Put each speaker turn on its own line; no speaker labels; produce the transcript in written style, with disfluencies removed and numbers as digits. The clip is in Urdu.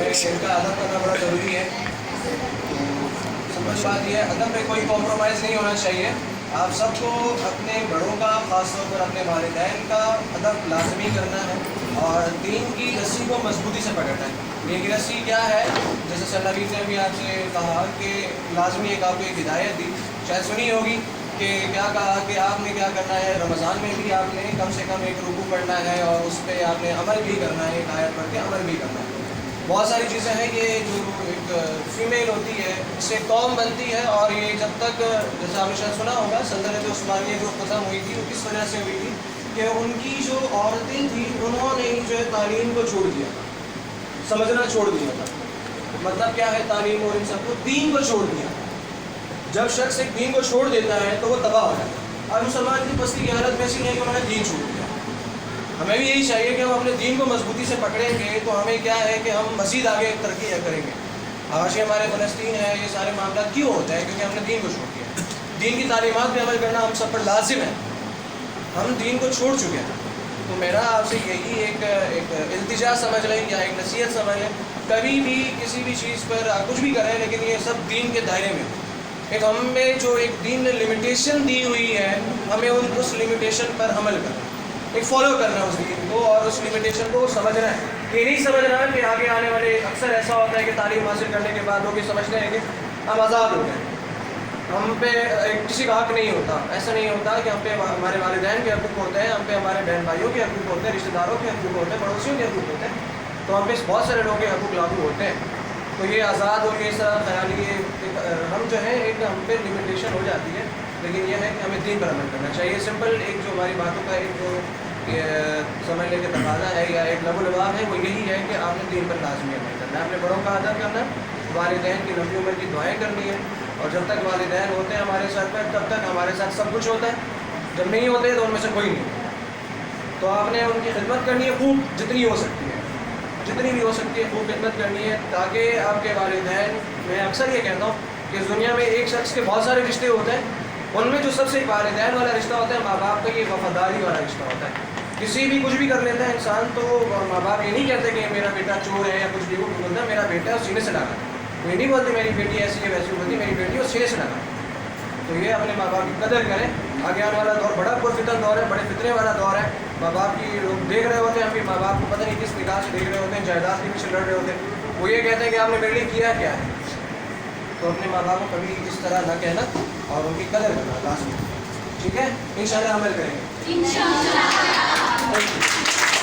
ان کا ادب کرنا بڑا ضروری ہے. سب بات یہ ہے ادب میں کوئی کمپرومائز نہیں ہونا چاہیے. آپ سب کو اپنے بڑوں کا خاص طور پر اپنے والدین کا ادب لازمی کرنا ہے اور دین کی رسی کو مضبوطی سے پکڑنا ہے. دین کی رسی کیا ہے؟ جیسے سلوی نے بھی آپ سے کہا کہ لازمی ایک آپ کو ایک ہدایت دی, شاید سنی ہوگی کہ کیا کہا کہ آپ نے کیا کرنا ہے, رمضان میں بھی آپ نے کم سے کم ایک رکوع پڑھنا ہے اور اس پہ آپ نے عمل بھی کرنا ہے, ایک آیت پڑھ کے عمل بھی کرنا ہے. بہت ساری چیزیں ہیں. یہ جو ایک فیمیل ہوتی ہے اس سے قوم بنتی ہے, اور یہ جب تک جیسا آپ نے شاید سنا ہوگا سلطنت عثمانیہ جو ختم ہوئی تھی وہ کس وجہ سے ہوئی تھی کہ ان کی جو عورتیں تھیں انہوں نے جو ہے تعلیم کو چھوڑ دیا تھا, سمجھنا چھوڑ دیا تھا. مطلب کیا ہے تعلیم اور ان سب کو, دین کو چھوڑ دیا. جب شخص ایک دین کو چھوڑ دیتا ہے تو وہ تباہ ہو جاتا ہے. اور مسلمان کی پستی کی حالت میں ایسی نہیں کہ انہوں نے دین چھوڑ دیا. ہمیں بھی یہی چاہیے کہ ہم اپنے دین کو مضبوطی سے پکڑیں گے تو ہمیں کیا ہے کہ ہم مزید آگے ترقی کریں گے. آج یہ ہمارے فلسطین ہے, یہ سارے معاملات کیوں ہوتے ہیں؟ کیونکہ ہم نے دین کو چھوڑ دیا. دین کی تعلیمات پہ عمل کرنا ہم سب پر لازم ہے. ہم دین کو چھوڑ چکے ہیں. تو میرا آپ سے یہی ایک التجا سمجھ لیں یا ایک نصیحت سمجھ لیں, کبھی بھی کسی بھی چیز پر آپ کچھ بھی کریں لیکن یہ سب دین کے دائرے میں. ایک ہم میں جو ایک دین نے لمیٹیشن دی ہوئی ہے ہمیں اس لمیٹیشن پر عمل کرنا, ایک فالو کرنا اس دین کو اور اس لمیٹیشن کو سمجھنا ہے. یہ نہیں سمجھنا ہے کہ آگے آنے والے اکثر ایسا ہوتا ہے کہ تعلیم حاصل کرنے کے بعد لوگ یہ سمجھتے ہیں کہ ہم آزاد ہو گئے, ہم پہ کسی کا حق نہیں ہوتا. ایسا نہیں ہوتا کہ ہم پہ ہمارے والدین کے حقوق ہوتے ہیں, ہم پہ ہمارے بہن بھائیوں کے حقوق ہوتے ہیں, رشتہ داروں کے حقوق ہوتے ہیں, پڑوسیوں کے حقوق ہوتے ہیں. تو ہم پہ بہت سارے لوگوں کے حقوق لاگو ہوتے ہیں. تو یہ آزاد اور یہ سب خیالی ہم جو ہے ایک ہم پہ لمیٹیشن ہو جاتی ہے, لیکن یہ ہے کہ ہمیں دین پر عمل کرنا چاہیے. سمپل ایک جو ہماری باتوں کا ایک جو سمجھ لے کے تقاضا ہے یا ایک لب و لباب ہے وہ یہی ہے کہ آپ نے دین پر لازمی عمل کرنا ہے, اپنے بڑوں کا ادب کرنا ہے, والدین کی لمبی عمر کی دعائیں کرنی ہے. اور جب تک والدین ہوتے ہیں ہمارے ساتھ پر تب تک ہمارے ساتھ سب کچھ ہوتا ہے. جب نہیں ہوتے تو ان میں سے کوئی نہیں. تو آپ نے ان کی خدمت کرنی ہے خوب, جتنی ہو سکتی ہے, جتنی بھی ہو سکتی ہے خوب خدمت کرنی ہے, تاکہ آپ کے والدین, میں اکثر یہ کہتا ہوں کہ اس دنیا میں ایک شخص کے بہت سارے رشتے ہوتے ہیں, ان میں جو سب سے والدین والا رشتہ ہوتا ہے, ماں باپ کا یہ وفاداری والا رشتہ ہوتا ہے. کسی بھی کچھ بھی کر لیتا ہے انسان تو ماں باپ یہ نہیں کہتے کہ میرا بیٹا چور ہے یا کچھ بھی, وہ بولتا ہے میرا بیٹا ہے سینے سے ڈالا. وہ یہ نہیں بولتی میری بیٹی ایسی ہے ویسی, بولتی میری بیٹی اور سینے سے ڈالا. تو یہ اپنے ماں باپ کی قدر کریں. آگے آنے والا دور بڑا پرفتن دور ہے, بڑے فتنے والا دور ہے. ماں باپ کی لوگ دیکھ رہے ہوتے ہیں, ہم بھی ماں باپ کو پتہ نہیں کس نگاہ سے دیکھ رہے ہوتے ہیں, جائیداد کے پیچھے لڑ رہے ہوتے ہیں. وہ یہ کہتے ہیں کہ آپ نے میرے لیے کیا کیا ہے. تو اپنے ماں باپ کو کبھی اس طرح نہ کہنا اور ان کی قدر کرنا لازمی. ٹھیک ہے, انشاءاللہ عمل کریں گے.